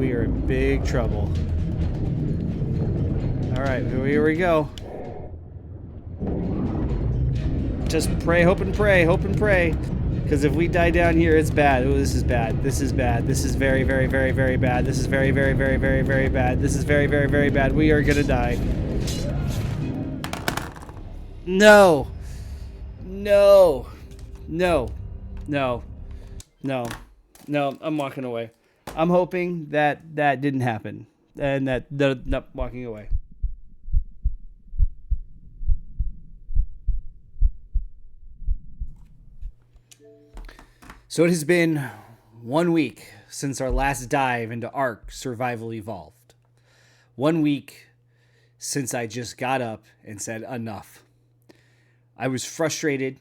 we are in big trouble. Alright, here we go. Just pray, hope and pray, hope and pray. Because if we die down here, it's bad. Oh, this is bad. This is bad. This is very, very, very, very bad. This is very, very, very, very, very bad. This is very, very, very bad. We are gonna die. No. No. No. No. No. No. I'm walking away. I'm hoping that that didn't happen. And that, no, walking away. So it has been 1 week since our last dive into Ark Survival Evolved. 1 week since I just got up and said enough. I was frustrated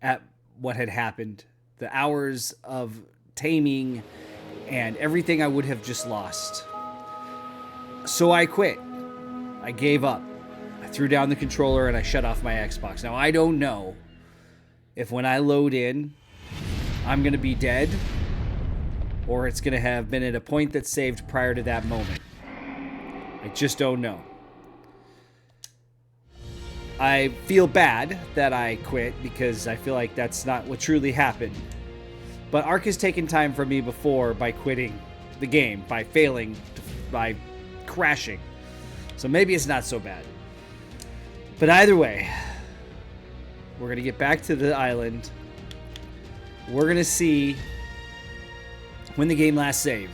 at what had happened, the hours of taming and everything I would have just lost. So I quit. I gave up. I threw down the controller and I shut off my Xbox. Now I don't know if when I load in, I'm going to be dead, or it's going to have been at a point that's saved prior to that moment. I just don't know. I feel bad that I quit because I feel like that's not what truly happened. But Ark has taken time from me before by quitting the game, by failing, by crashing. So maybe it's not so bad. But either way, we're going to get back to the island. We're going to see when the game last saved.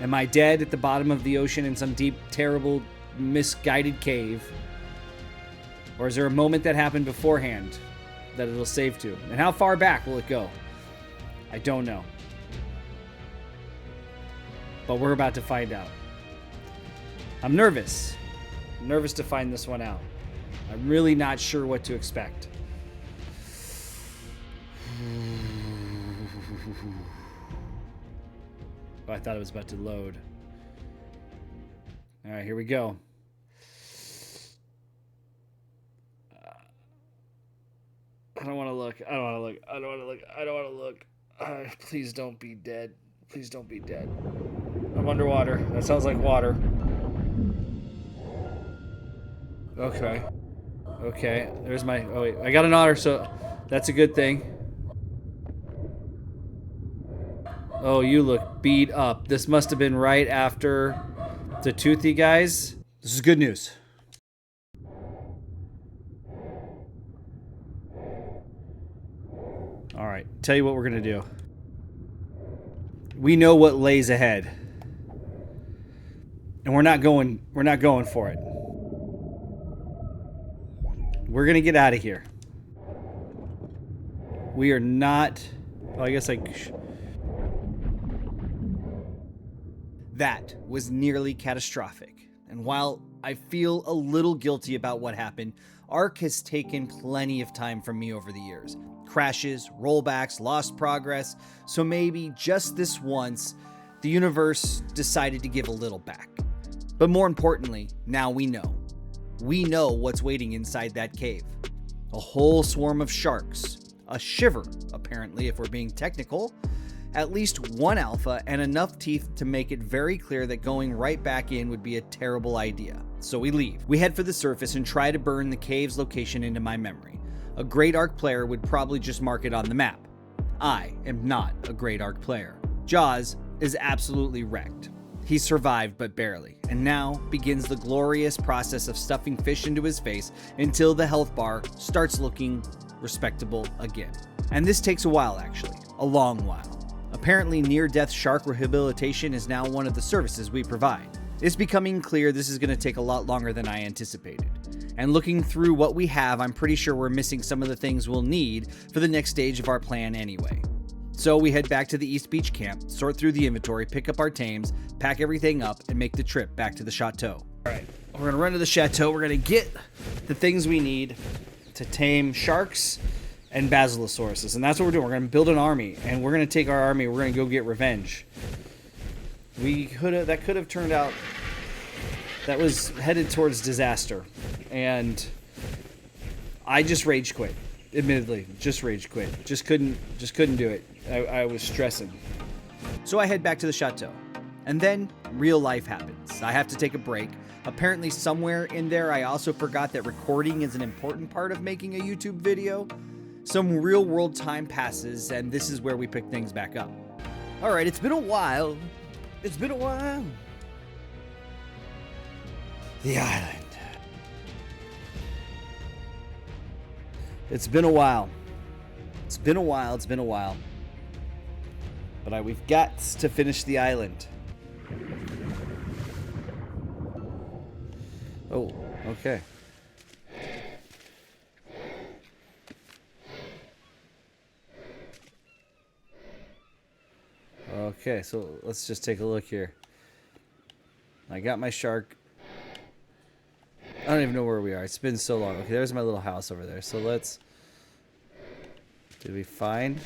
Am I dead at the bottom of the ocean in some deep, terrible, misguided cave? Or is there a moment that happened beforehand that it'll save to? And how far back will it go? I don't know. But we're about to find out. I'm nervous. I'm nervous to find this one out. I'm really not sure what to expect. Oh, I thought it was about to load. All right, here we go. I don't want to look. I don't want to look. I don't want to look. I don't want to look. Please don't be dead. Please don't be dead. I'm underwater. That sounds like water. Okay. Okay. There's my... Oh, wait. I got an otter, so that's a good thing. Oh, you look beat up. This must have been right after the toothy guys. This is good news. All right, tell you what we're gonna do. We know what lays ahead, and we're not going for it. We're gonna get out of here. We are not. Oh, I guess That was nearly catastrophic. And while I feel a little guilty about what happened, Ark has taken plenty of time from me over the years. Crashes, rollbacks, lost progress. So maybe just this once, the universe decided to give a little back. But more importantly, now we know. We know what's waiting inside that cave. A whole swarm of sharks. A shiver, apparently, if we're being technical. At least one alpha and enough teeth to make it very clear that going right back in would be a terrible idea. So we leave. We head for the surface and try to burn the cave's location into my memory. A great Ark player would probably just mark it on the map. I am not a great Ark player. Jaws is absolutely wrecked. He survived, but barely, and now begins the glorious process of stuffing fish into his face until the health bar starts looking respectable again. And this takes a while, actually. A long while. Apparently, near-death shark rehabilitation is now one of the services we provide. It's becoming clear this is going to take a lot longer than I anticipated. And looking through what we have, I'm pretty sure we're missing some of the things we'll need for the next stage of our plan anyway. So we head back to the East Beach camp, sort through the inventory, pick up our tames, pack everything up, and make the trip back to the chateau. Alright, we're going to run to the chateau. We're going to get the things we need to tame sharks and basilosauruses. And that's what we're doing. We're going to build an army, and we're going to take our army. We're going to go get revenge. That could have turned out... That was headed towards disaster. And I just rage quit. Admittedly, just rage quit. Just couldn't do it. I was stressing. So I head back to the chateau. And then real life happens. I have to take a break. Apparently somewhere in there I also forgot that recording is an important part of making a YouTube video. Some real world time passes, and this is where we pick things back up. Alright, it's been a while. It's been a while. The island. It's been a while. It's been a while. It's been a while. But we've got to finish the island. Oh, okay. Okay, so let's just take a look here. I got my shark. I don't even know where we are. It's been so long. Okay, there's my little house over there. So let's... Did we find...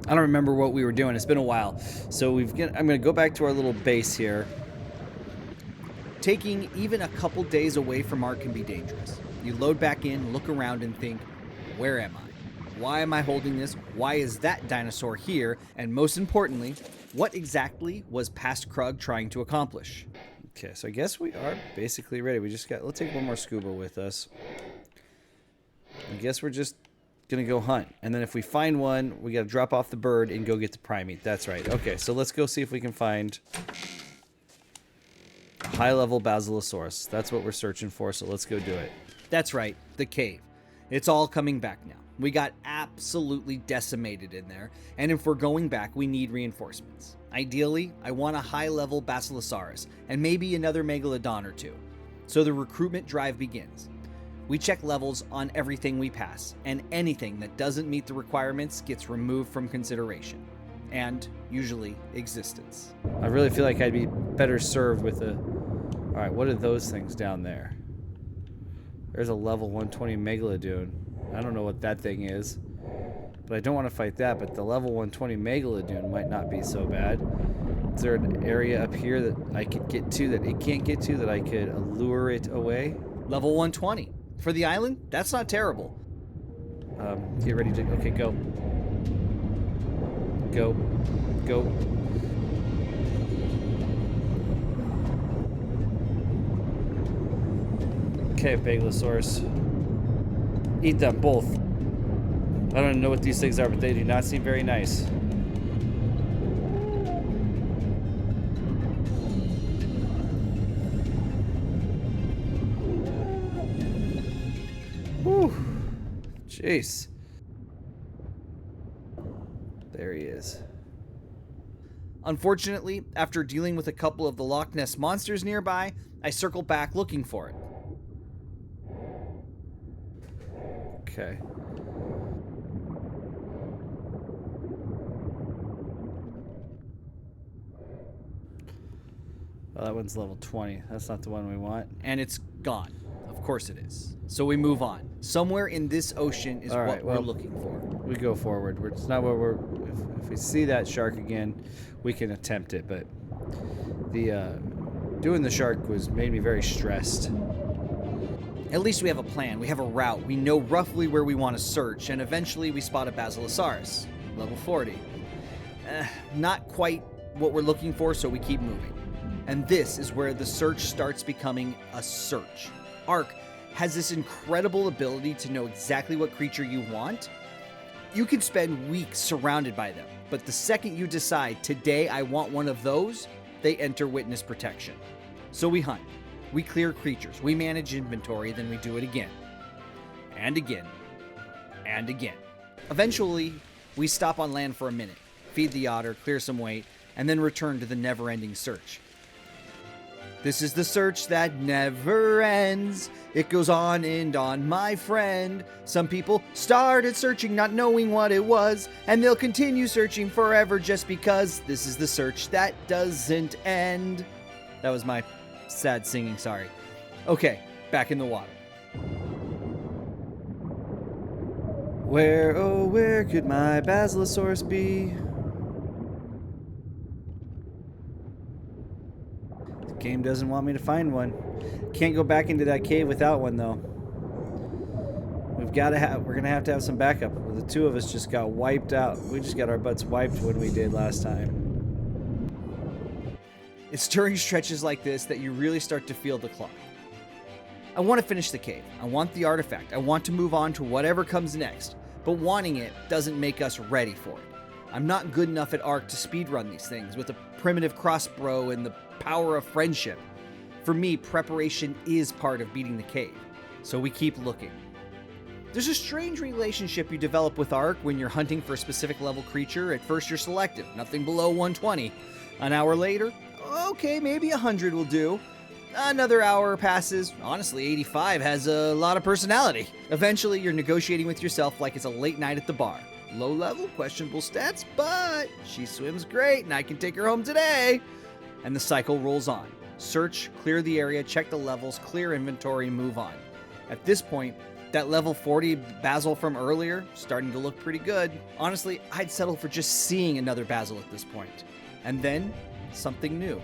I don't remember what we were doing. It's been a while. So I'm going to go back to our little base here. Taking even a couple days away from Ark can be dangerous. You load back in, look around, and think, where am I? Why am I holding this? Why is that dinosaur here? And most importantly, what exactly was Past Krug trying to accomplish? Okay, so I guess we are basically ready. Let's take one more scuba with us. I guess we're just gonna go hunt. And then if we find one, we gotta drop off the bird and go get the primate. That's right. Okay, so let's go see if we can find a high-level Basilosaurus. That's what we're searching for, so let's go do it. That's right, the cave. It's all coming back now. We got absolutely decimated in there, and if we're going back, we need reinforcements. Ideally, I want a high-level Basilosaurus, and maybe another Megalodon or two. So the recruitment drive begins. We check levels on everything we pass, and anything that doesn't meet the requirements gets removed from consideration, and usually existence. I really feel like I'd be better served with a... Alright, what are those things down there? There's a level 120 Megalodon. I don't know what that thing is, but I don't want to fight that, but the level 120 Megalodon might not be so bad. Is there an area up here that I could get to that it can't get to that I could lure it away? Level 120. For the island? That's not terrible. Get ready to... Okay, go. Go. Go. Okay, Basilosaurus. Eat them both. I don't know what these things are, but they do not seem very nice. Whew. Jeez. There he is. Unfortunately, after dealing with a couple of the Loch Ness monsters nearby, I circle back looking for it. Okay. Oh, that one's level 20. That's not the one we want. And it's gone. Of course it is. So we move on. Somewhere in this ocean is what we're looking for. We go forward. It's not what we're... If we see that shark again, we can attempt it. But the doing the shark made me very stressed. At least we have a plan. We have a route. We know roughly where we want to search, and eventually we spot a Basilosaurus, level 40. Not quite what we're looking for, so we keep moving. And this is where the search starts becoming a search. Ark has this incredible ability to know exactly what creature you want. You can spend weeks surrounded by them, but the second you decide, today I want one of those, they enter witness protection. So we hunt. We clear creatures, we manage inventory, then we do it again. And again. And again. Eventually, we stop on land for a minute, feed the otter, clear some weight, and then return to the never-ending search. This is the search that never ends. It goes on and on, my friend. Some people started searching not knowing what it was, and they'll continue searching forever just because this is the search that doesn't end. That was my sad singing, sorry. Okay, back in the water. Where, oh, where could my Basilosaurus be? The game doesn't want me to find one. Can't go back into that cave without one, though. We're gonna have to have some backup. The two of us just got wiped out. We just got our butts wiped when we did last time. It's during stretches like this that you really start to feel the clock. I want to finish the cave. I want the artifact. I want to move on to whatever comes next. But wanting it doesn't make us ready for it. I'm not good enough at Ark to speedrun these things with a primitive crossbow and the power of friendship. For me, preparation is part of beating the cave. So we keep looking. There's a strange relationship you develop with Ark when you're hunting for a specific level creature. At first you're selective, nothing below 120. An hour later, okay, maybe 100 will do. Another hour passes. Honestly, 85 has a lot of personality. Eventually, you're negotiating with yourself like it's a late night at the bar. Low level, questionable stats, but she swims great and I can take her home today. And the cycle rolls on. Search, clear the area, check the levels, clear inventory, move on. At this point, that level 40 Basil from earlier, starting to look pretty good. Honestly, I'd settle for just seeing another Basil at this point. And then, something new.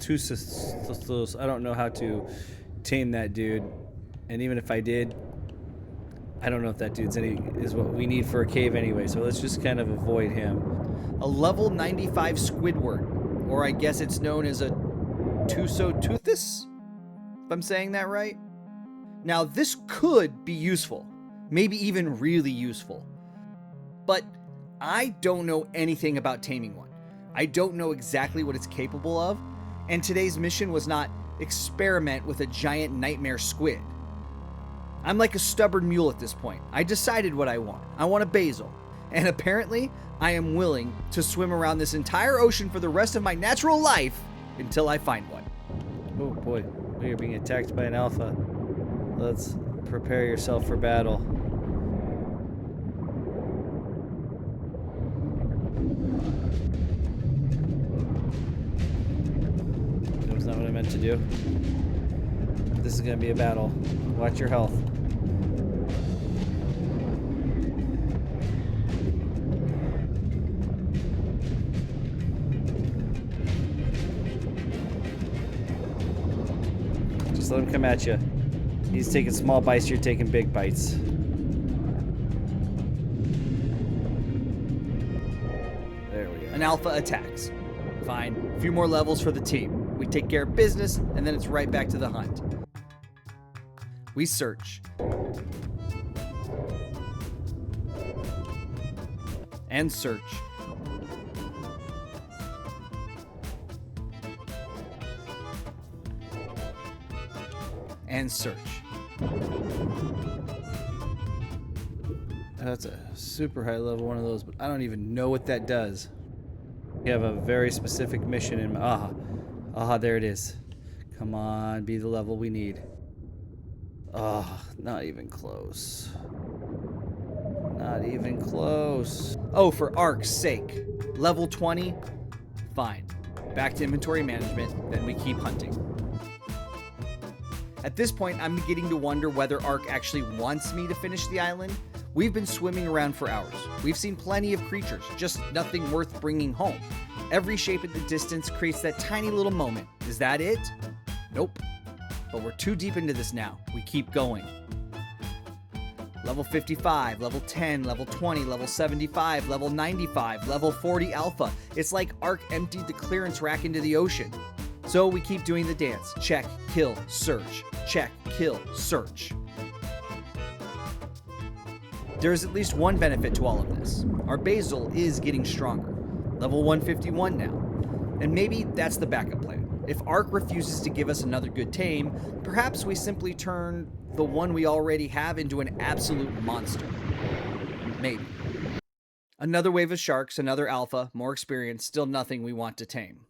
I don't know how to tame that dude, and even if I did, I don't know if that dude's is what we need for a cave anyway, so let's just kind of avoid him. A level 95 Squidward, or I guess it's known as a Tusoteuthis, if I'm saying that right. Now this could be useful, maybe even really useful, but I don't know anything about taming one. I don't know exactly what it's capable of. And today's mission was not experiment with a giant nightmare squid. I'm like a stubborn mule at this point. I decided what I want. I want a basil. And apparently, I am willing to swim around this entire ocean for the rest of my natural life until I find one. Oh boy, you're being attacked by an alpha. Let's prepare yourself for battle. Not what I meant to do. This is gonna be a battle. Watch your health. Just let him come at you. He's taking small bites, you're taking big bites. There we go. An alpha attacks. Fine. A few more levels for the team. We take care of business, and then it's right back to the hunt. We search. And search. And search. That's a super high level one of those, but I don't even know what that does. We have a very specific mission in my... Aha, there it is. Come on, be the level we need. Oh, not even close. Not even close. Oh, for Ark's sake. Level 20? Fine. Back to inventory management, then we keep hunting. At this point, I'm beginning to wonder whether Ark actually wants me to finish the island. We've been swimming around for hours. We've seen plenty of creatures, just nothing worth bringing home. Every shape at the distance creates that tiny little moment. Is that it? Nope. But we're too deep into this now. We keep going. Level 55, level 10, level 20, level 75, level 95, level 40 alpha. It's like Ark emptied the clearance rack into the ocean. So we keep doing the dance. Check, kill, search. Check, kill, search. There is at least one benefit to all of this. Our basil is getting stronger. Level 151 now. And maybe that's the backup plan. If Ark refuses to give us another good tame, perhaps we simply turn the one we already have into an absolute monster. Maybe. Another wave of sharks, another alpha, more experience, still nothing we want to tame.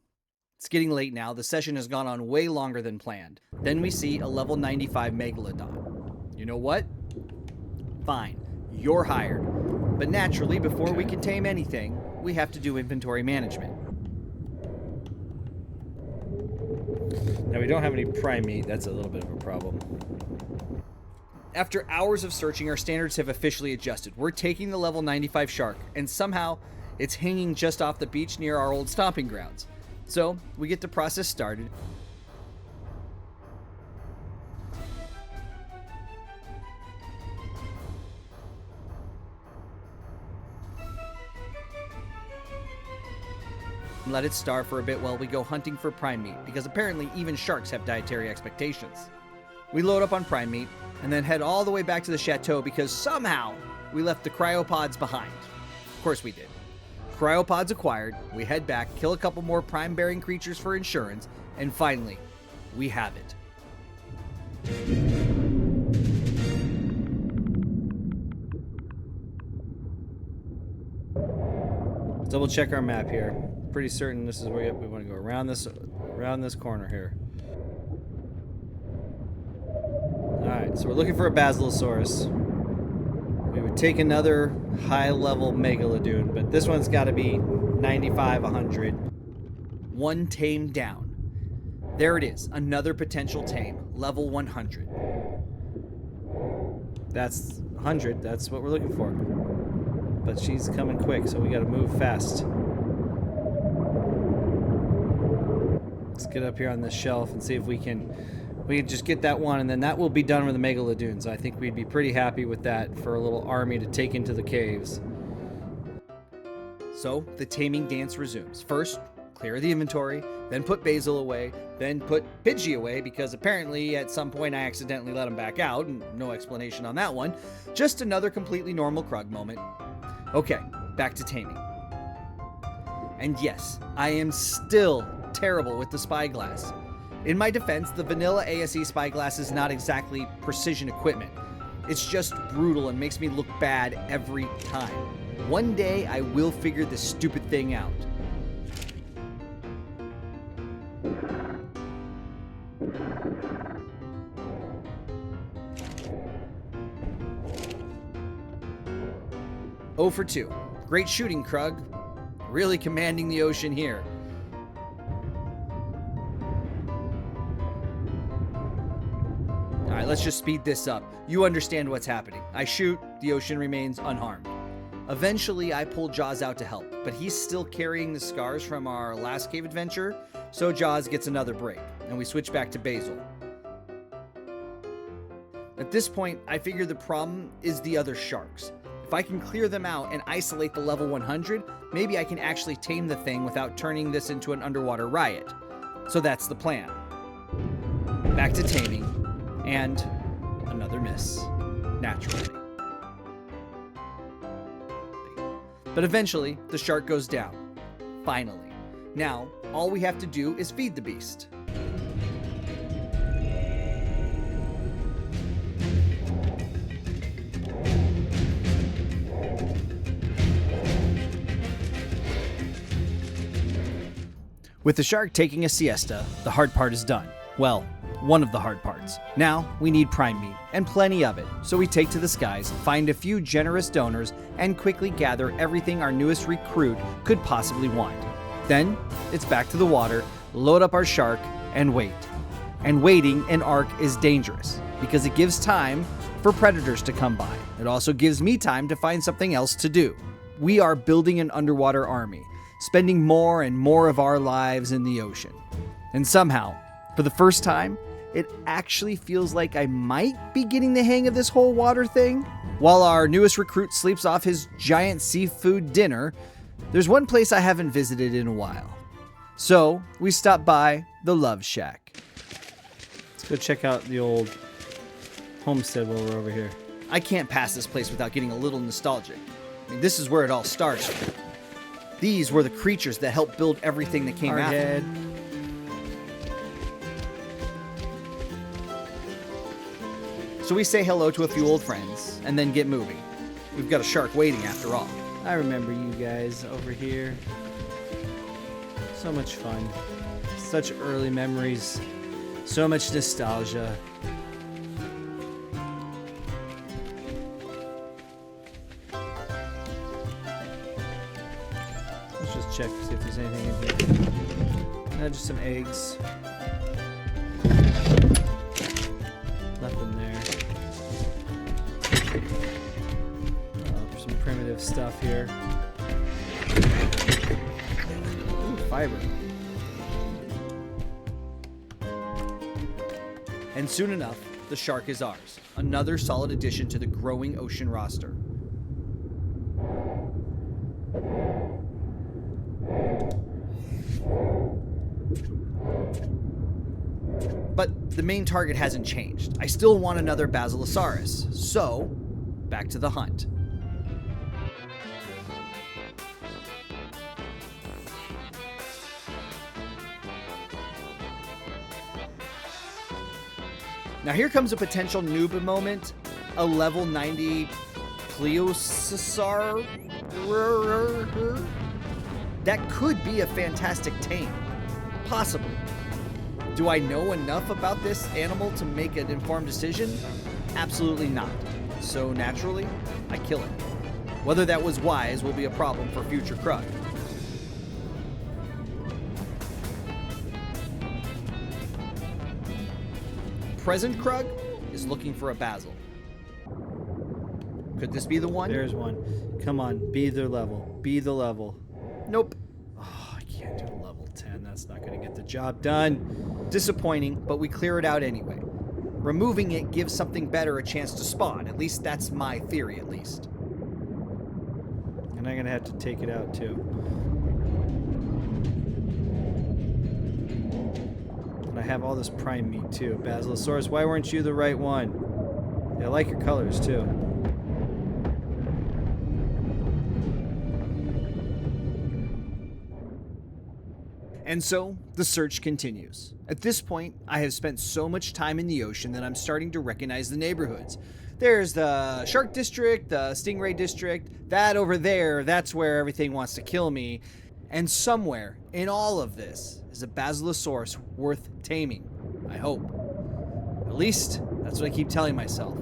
It's getting late now. The session has gone on way longer than planned. Then we see a level 95 Megalodon. You know what? Fine. You're hired. But naturally, before we can tame anything, we have to do inventory management. Now, we don't have any prime meat. That's a little bit of a problem. After hours of searching, our standards have officially adjusted. We're taking the level 95 shark, and somehow it's hanging just off the beach near our old stomping grounds. So, we get the process started. let it starve for a bit while we go hunting for prime meat, because apparently even sharks have dietary expectations. We load up on prime meat, and then head all the way back to the chateau because somehow we left the cryopods behind. Of course we did. Cryopods acquired, we head back, kill a couple more prime-bearing creatures for insurance, and finally, we have it. Double check our map here. Pretty certain this is where we want to go around this corner here. Alright, so we're looking for a Basilosaurus. We would take another high-level Megalodon, but this one's got to be 95, 100. One tame down. There it is, another potential tame, level 100. That's 100, that's what we're looking for. But she's coming quick, so we got to move fast. Let's get up here on this shelf and see if we can just get that one, and then that will be done with the Megalodons. I think we'd be pretty happy with that for a little army to take into the caves. So, the taming dance resumes. First, clear the inventory, then put Basil away, then put Pidgey away, because apparently at some point I accidentally let him back out, and no explanation on that one. Just another completely normal Krug moment. Okay, back to taming. And yes, I am still terrible with the spyglass. In my defense, the vanilla ASE spyglass is not exactly precision equipment. It's just brutal and makes me look bad every time. One day I will figure this stupid thing out. Oh for 2. Great shooting, Krug. Really commanding the ocean here. Alright, let's just speed this up. You understand what's happening. I shoot, the ocean remains unharmed. Eventually, I pull Jaws out to help, but he's still carrying the scars from our last cave adventure, so Jaws gets another break, and we switch back to Basil. At this point, I figure the problem is the other sharks. If I can clear them out and isolate the level 100, maybe I can actually tame the thing without turning this into an underwater riot. So that's the plan. Back to taming, and another miss, naturally. But eventually, the shark goes down. Finally. Now, all we have to do is feed the beast. With the shark taking a siesta, the hard part is done. Well, one of the hard parts. Now, we need prime meat, and plenty of it, so we take to the skies, find a few generous donors, and quickly gather everything our newest recruit could possibly want. Then, it's back to the water, load up our shark, and wait. And waiting in Ark is dangerous, because it gives time for predators to come by. It also gives me time to find something else to do. We are building an underwater army, spending more and more of our lives in the ocean. And somehow, for the first time, it actually feels like I might be getting the hang of this whole water thing. While our newest recruit sleeps off his giant seafood dinner, there's one place I haven't visited in a while. So, we stop by the Love Shack. Let's go check out the old homestead while we're over here. I can't pass this place without getting a little nostalgic. I mean, this is where it all starts. These were the creatures that helped build everything that came after. So we say hello to a few old friends, and then get moving. We've got a shark waiting after all. I remember you guys over here. So much fun. Such early memories. So much nostalgia. Let's just check, see if there's anything in here. No, just some eggs. Nothing there. Some primitive stuff here. Ooh, fiber. And soon enough, the shark is ours. Another solid addition to the growing ocean roster. But the main target hasn't changed. I still want another Basilosaurus, so back to the hunt. Now here comes a potential noob moment, a level 90 Plesiosaur. That could be a fantastic tame, possibly. Do I know enough about this animal to make an informed decision? Absolutely not. So naturally, I kill it. Whether that was wise will be a problem for future Krug. Present Krug is looking for a Basil. Could this be the one? There's one. Come on, be the level. Be the level. Nope. Oh, I can't do level 10. That's not going to get the job done. Disappointing, but we clear it out anyway. Removing it gives something better a chance to spawn. At least that's my theory, at least. And I'm going to have to take it out, too. And I have all this prime meat, too. Basilosaurus, why weren't you the right one? Yeah, I like your colors, too. And so, the search continues. At this point, I have spent so much time in the ocean that I'm starting to recognize the neighborhoods. There's the Shark District, the Stingray District, that over there, that's where everything wants to kill me. And somewhere in all of this is a Basilosaurus worth taming, I hope. At least, that's what I keep telling myself.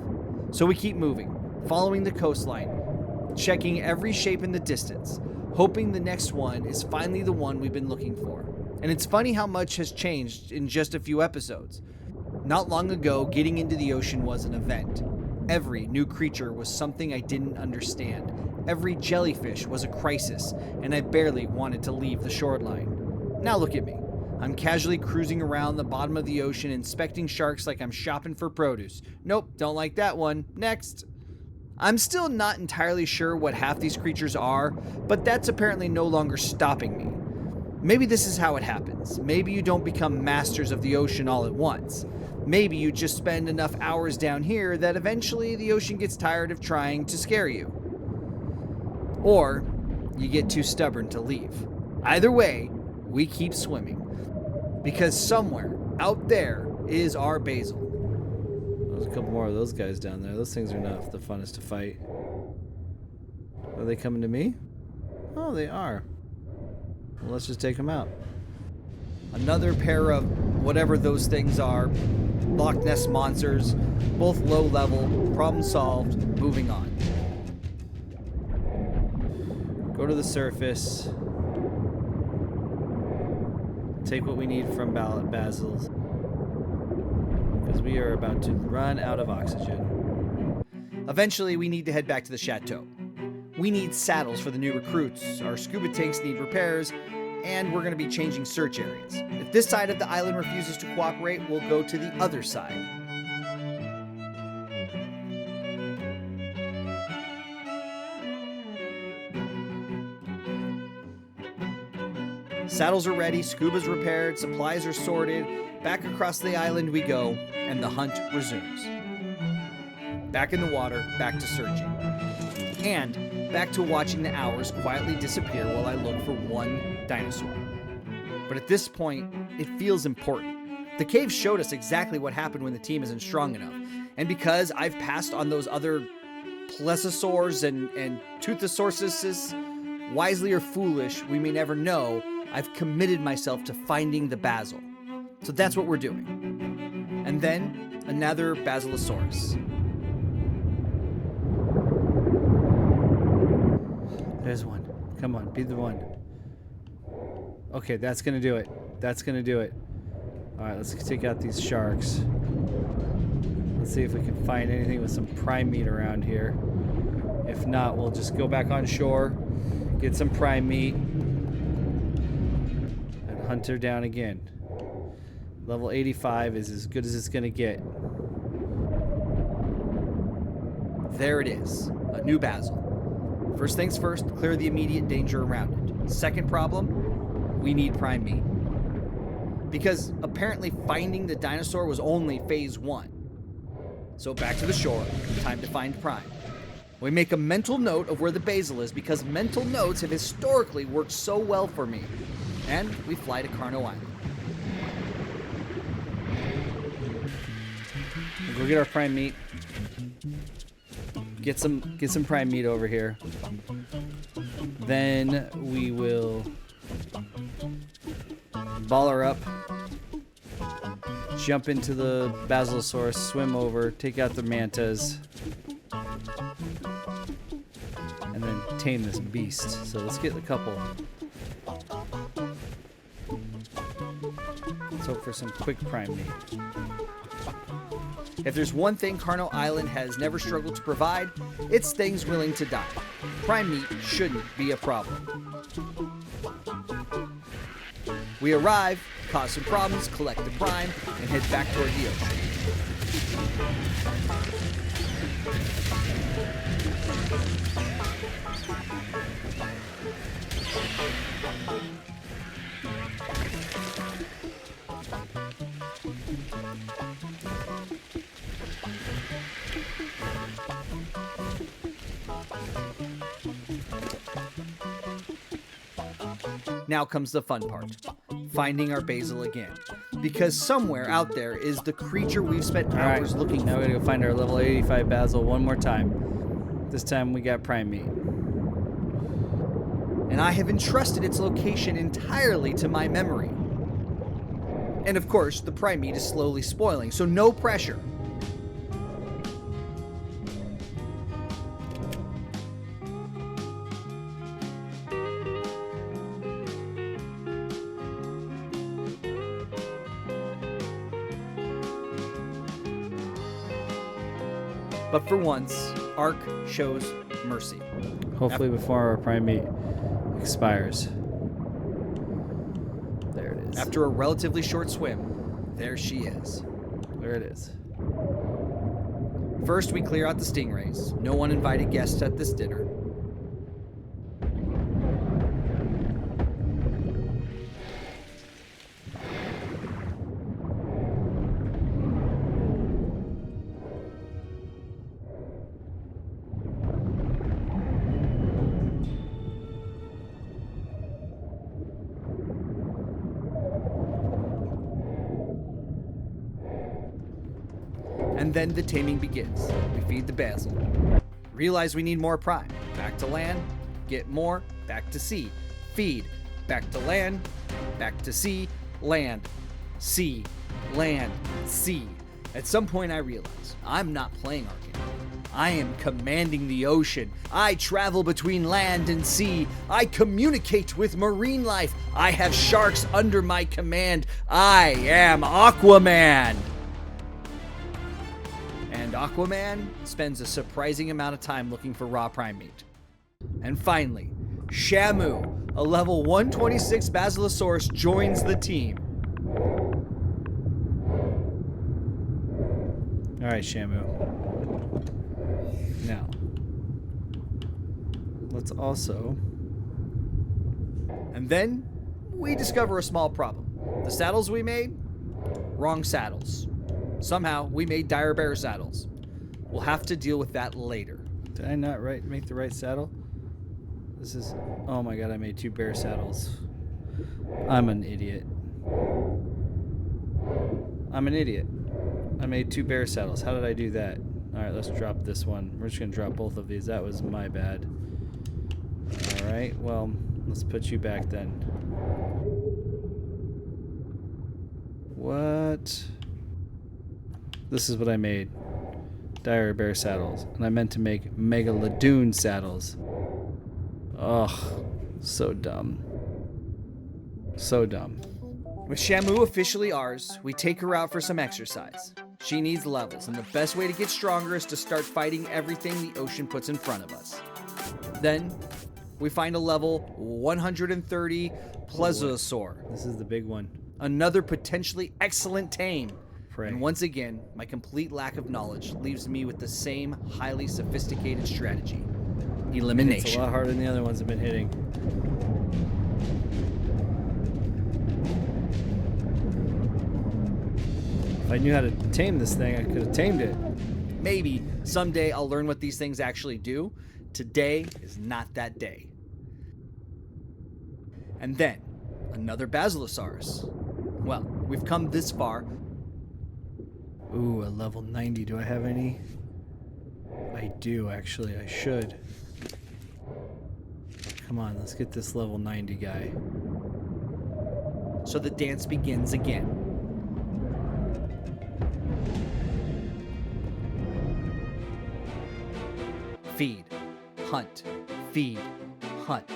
So we keep moving, following the coastline, checking every shape in the distance, hoping the next one is finally the one we've been looking for. And it's funny how much has changed in just a few episodes. Not long ago, getting into the ocean was an event. Every new creature was something I didn't understand. Every jellyfish was a crisis, and I barely wanted to leave the shoreline. Now look at me. I'm casually cruising around the bottom of the ocean, inspecting sharks like I'm shopping for produce. Nope, don't like that one. Next. I'm still not entirely sure what half these creatures are, but that's apparently no longer stopping me. Maybe this is how it happens. Maybe you don't become masters of the ocean all at once. Maybe you just spend enough hours down here that eventually the ocean gets tired of trying to scare you. Or you get too stubborn to leave. Either way, we keep swimming. Because somewhere out there is our Basil. There's a couple more of those guys down there. Those things are not the funnest to fight. Are they coming to me? Oh, they are. Well, let's just take them out. Another pair of whatever those things are. Loch Ness monsters. Both low level. Problem solved. Moving on. Go to the surface. Take what we need from Basil's. Because we are about to run out of oxygen. Eventually, we need to head back to the chateau. We need saddles for the new recruits, our scuba tanks need repairs, and we're going to be changing search areas. If this side of the island refuses to cooperate, we'll go to the other side. Saddles are ready, scuba's repaired, supplies are sorted, back across the island we go, and the hunt resumes. Back in the water, back to searching. And back to watching the hours quietly disappear while I look for one dinosaur. But at this point, it feels important. The cave showed us exactly what happened when the team isn't strong enough. And because I've passed on those other plesiosaurs and toothosaurus, wisely or foolish, we may never know, I've committed myself to finding the Basil. So that's what we're doing. And then, another Basilosaurus. There's one. Come on, be the one. Okay, that's gonna do it. That's gonna do it. Alright, let's take out these sharks. Let's see if we can find anything with some prime meat around here. If not, we'll just go back on shore, get some prime meat, and hunt her down again. Level 85 is as good as it's gonna get. There it is, a new Basil. First things first, clear the immediate danger around it. Second problem, we need prime meat. Because apparently finding the dinosaur was only phase 1. So back to the shore, time to find prime. We make a mental note of where the basil is because mental notes have historically worked so well for me. And we fly to Carno Island. We'll go get our prime meat. Get some prime meat over here. Then we will ball her up. Jump into the Basilosaurus, swim over, take out the mantas, and then tame this beast. So let's get a couple. Let's hope for some quick prime meat. If there's one thing Carno Island has never struggled to provide, it's things willing to die. Prime meat shouldn't be a problem. We arrive, cause some problems, collect the prime, and head back toward the ocean. Now comes the fun part, finding our basil again. Because somewhere out there is the creature we've spent hours looking for. Now we gotta go find our level 85 basil one more time. This time we got prime meat. And I have entrusted its location entirely to my memory. And of course, the prime meat is slowly spoiling, so no pressure. But for once, Ark shows mercy. Hopefully before our prime meat expires. There it is. After a relatively short swim, there she is. There it is. First, we clear out the stingrays. No one invited guests at this dinner. And then the taming begins. We feed the basil. Realize we need more prime. Back to land, get more, back to sea. Feed, back to land, back to sea, land, sea, land, sea. At some point I realize I'm not playing Ark anymore. I am commanding the ocean. I travel between land and sea. I communicate with marine life. I have sharks under my command. I am Aquaman. And Aquaman spends a surprising amount of time looking for raw prime meat. And finally, Shamu, a level 126 Basilosaurus, joins the team. All right, Shamu. Now, let's also... And then we discover a small problem. The saddles we made, wrong saddles. Somehow we made dire bear saddles. We'll have to deal with that later. Did I not make the right saddle? This is... Oh my god, I made 2 bear saddles. I'm an idiot. I'm an idiot. I made 2 bear saddles. How did I do that? Alright, let's drop this one. We're just going to drop both of these. That was my bad. Alright, well, let's put you back then. What? This is what I made. Dire bear saddles. And I meant to make Megalodon saddles. Ugh. So dumb. So dumb. With Shamu officially ours, we take her out for some exercise. She needs levels, and the best way to get stronger is to start fighting everything the ocean puts in front of us. Then, we find a level 130 Plesiosaur. This is the big one. Another potentially excellent tame. Pray. And once again, my complete lack of knowledge leaves me with the same highly sophisticated strategy. Elimination. It's a lot harder than the other ones have been hitting. If I knew how to tame this thing, I could have tamed it. Maybe someday I'll learn what these things actually do. Today is not that day. And then, another Basilosaurus. Well, we've come this far. Ooh, a level 90. Do I have any? I do, actually. I should. Come on, let's get this level 90 guy. So the dance begins again. Feed, hunt, feed, hunt.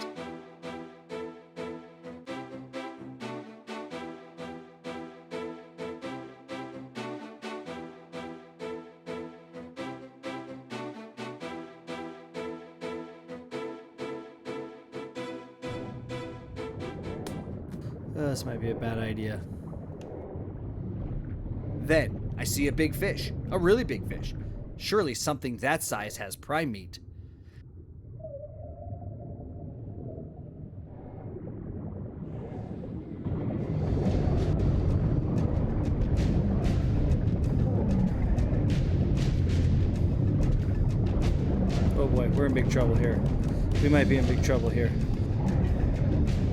This might be a bad idea. Then I see a big fish, a really big fish. Surely something that size has prime meat. Oh boy, we're in big trouble here. We might be in big trouble here.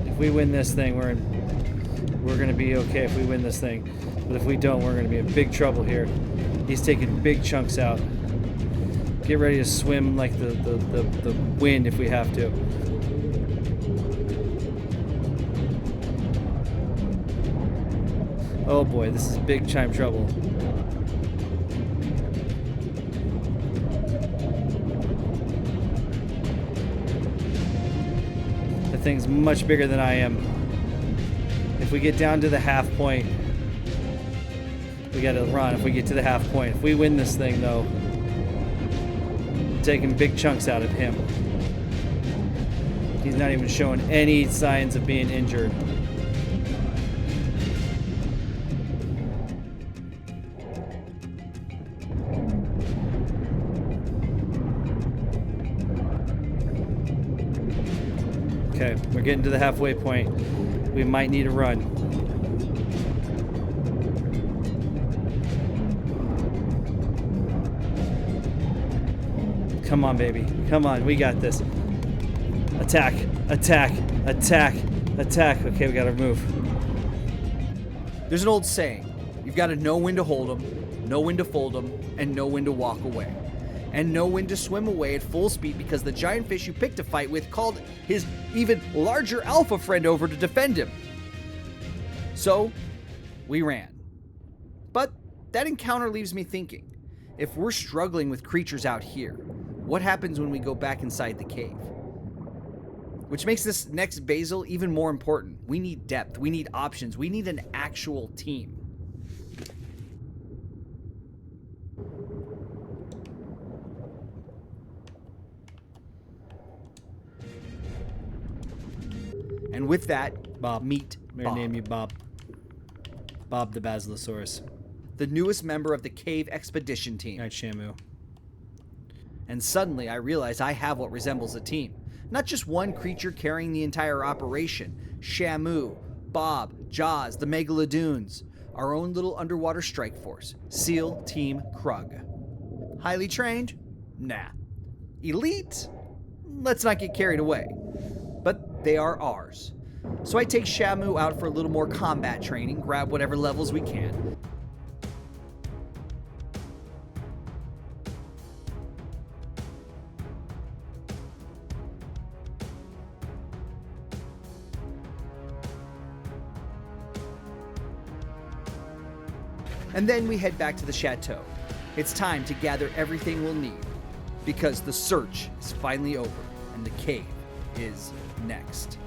If we win this thing, we're gonna be okay if we win this thing. But if we don't, we're gonna be in big trouble here. He's taking big chunks out. Get ready to swim like the wind if we have to. Oh boy, this is big time trouble. The thing's much bigger than I am. If we get down to the half point, we gotta run. If we get to the half point, if we win this thing though, I'm taking big chunks out of him. He's not even showing any signs of being injured. Okay, we're getting to the halfway point. We might need a run. Come on, baby. Come on, we got this. Attack, attack, attack, attack. Okay, we gotta move. There's an old saying, you've got to know when to hold them, know when to fold them, and know when to walk away. And know when to swim away at full speed because the giant fish you picked a fight with called his even larger alpha friend over to defend him. So, we ran. But that encounter leaves me thinking, if we're struggling with creatures out here, what happens when we go back inside the cave? Which makes this next Basil even more important. We need depth, we need options, we need an actual team. And with that, Bob. meet I'm Bob, gonna name you Bob. Bob the Basilosaurus. the newest member of the cave expedition team. Alright, Shamu. And suddenly I realize I have what resembles a team. Not just one creature carrying the entire operation. Shamu, Bob, Jaws, the Megalodoons. Our own little underwater strike force. SEAL Team Krug. Highly trained? Nah. Elite? Let's not get carried away. But they are ours. So I take Shamu out for a little more combat training, grab whatever levels we can. And then we head back to the chateau. It's time to gather everything we'll need, because the search is finally over and the cave is next.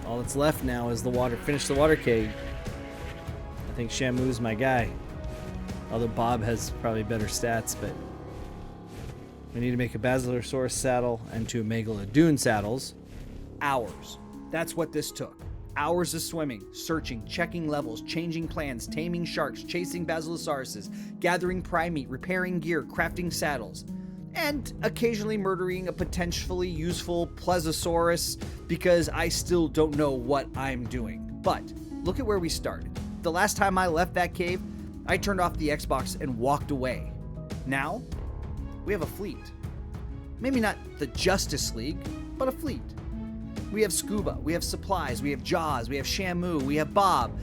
All that's left now is the water. Finish the water cave. I think Shamu's my guy. Although Bob has probably better stats, but we need to make a Basilosaurus saddle and 2 Megalodoon saddles. Hours. That's what this took. Hours of swimming, searching, checking levels, changing plans, taming sharks, chasing Basilosauruses, gathering prime meat, repairing gear, crafting saddles, and occasionally murdering a potentially useful Plesiosaurus because I still don't know what I'm doing. But look at where we started. The last time I left that cave, I turned off the Xbox and walked away. Now, we have a fleet. Maybe not the Justice League, but a fleet. We have Scuba, we have supplies, we have Jaws, we have Shamu, we have Bob,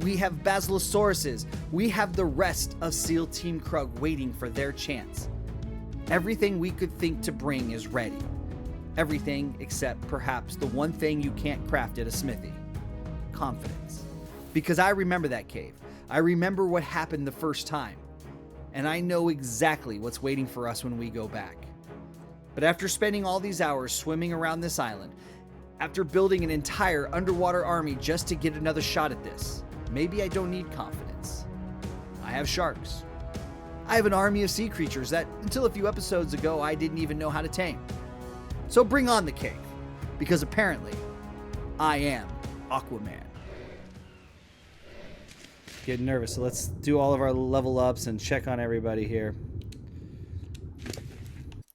we have Basilosauruses, we have the rest of SEAL Team Krug waiting for their chance. Everything we could think to bring is ready. Everything except perhaps the one thing you can't craft at a smithy. Confidence. Because I remember that cave. I remember what happened the first time. And I know exactly what's waiting for us when we go back. But after spending all these hours swimming around this island, after building an entire underwater army just to get another shot at this, maybe I don't need confidence. I have sharks. I have an army of sea creatures that, until a few episodes ago, I didn't even know how to tame. So bring on the cave, because apparently, I am Aquaman. Getting nervous, so let's do all of our level ups and check on everybody here.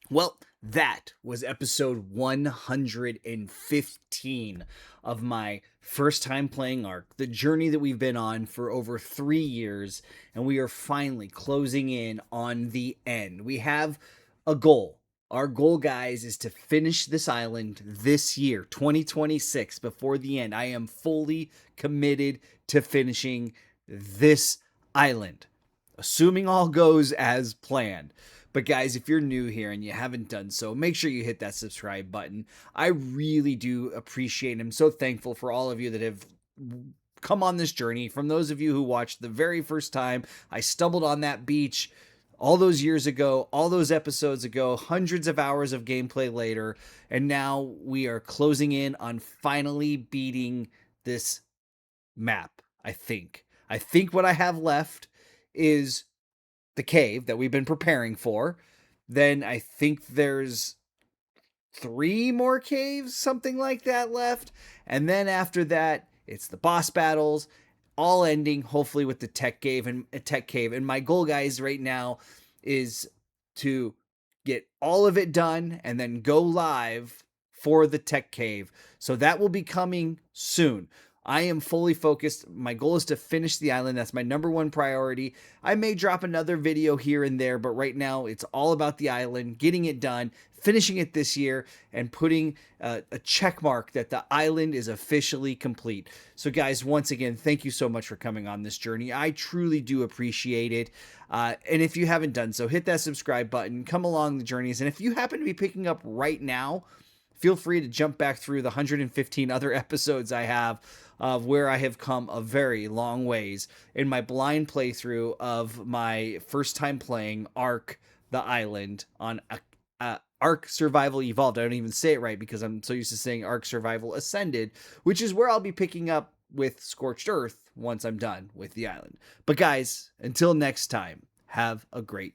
Well, that was episode 115 of my first time playing Ark, the journey that we've been on for over 3 years, and we are finally closing in on the end. We have a goal. Our goal, guys, is to finish this island this year, 2026, before the end. I am fully committed to finishing this island, assuming all goes as planned. But guys, if you're new here and you haven't done so, make sure you hit that subscribe button. I really do appreciate and I'm so thankful for all of you that have come on this journey. From those of you who watched the very first time I stumbled on that beach all those years ago, all those episodes ago, hundreds of hours of gameplay later, and now we are closing in on finally beating this map, I think. I think what I have left is the cave that we've been preparing for. Then I think there's 3 more caves, something like that, left. And then after that, it's the boss battles, all ending hopefully with the tech cave. And my goal, guys, right now is to get all of it done and then go live for the tech cave. So that will be coming soon. I am fully focused. My goal is to finish the island. That's my number one priority. I may drop another video here and there, but right now it's all about the island, getting it done, finishing it this year, and putting a check mark that the island is officially complete. So guys, once again, thank you so much for coming on this journey. I truly do appreciate it. And if you haven't done so, hit that subscribe button, come along the journeys. And if you happen to be picking up right now, feel free to jump back through the 115 other episodes I have of where I have come a very long ways in my blind playthrough of my first time playing Ark the Island on Ark Survival Evolved. I don't even say it right because I'm so used to saying Ark Survival Ascended, which is where I'll be picking up with Scorched Earth once I'm done with the island. But guys, until next time, have a great